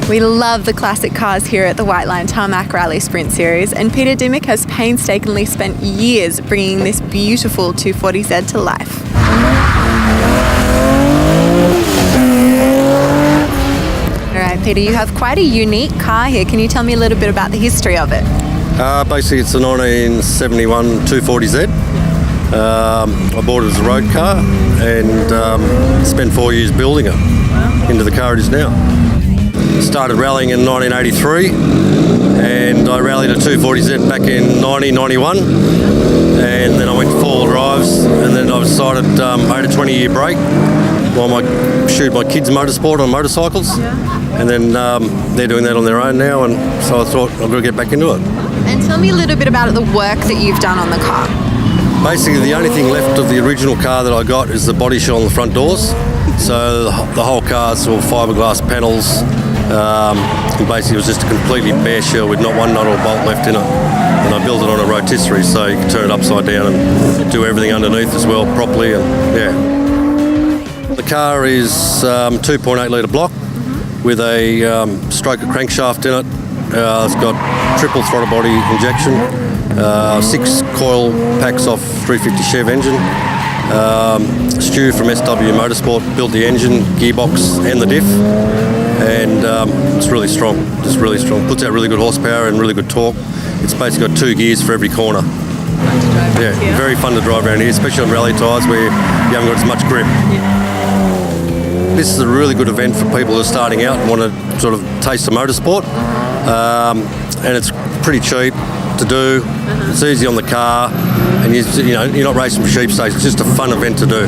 We love the classic cars here at the Whiteline Tarmac Rallysprint Series, and Peter Dimmock has painstakingly spent years bringing this beautiful 240Z to life. Alright Peter, you have quite a unique car here. Can you tell me a little bit about the history of it? Basically it's a 1971 240Z. I bought it as a road car and spent 4 years building it into the car it is now. Started rallying in 1983 and I rallied a 240Z back in 1991 and then I went to four-wheel drives and then I decided I had a 20-year break while I shoot my kids motorsport on motorcycles and then they're doing that on their own now, and so I thought I've got to get back into it. And tell me a little bit about the work that you've done on the car. Basically the only thing left of the original car that I got is the body shell on the front doors. So the whole car's all fiberglass panels. And basically it was just a completely bare shell with not one nut or bolt left in it. And I built it on a rotisserie so you can turn it upside down and do everything underneath as well properly. And yeah. The car is 2.8 litre block with a stroker crankshaft in it. It's got triple throttle body injection, 6 coil packs off 350 Chev engine. Stu from SW Motorsport built the engine, gearbox and the diff, and it's really strong, just really strong. Puts out really good horsepower and really good torque. It's basically got 2 gears for every corner. Yeah, very fun to drive around here, especially on rally tyres where you haven't got as much grip. This is a really good event for people who are starting out and want to sort of taste the motorsport, and it's pretty cheap to do. It's easy on the car, and you're not racing for sheep stakes. It's just a fun event to do.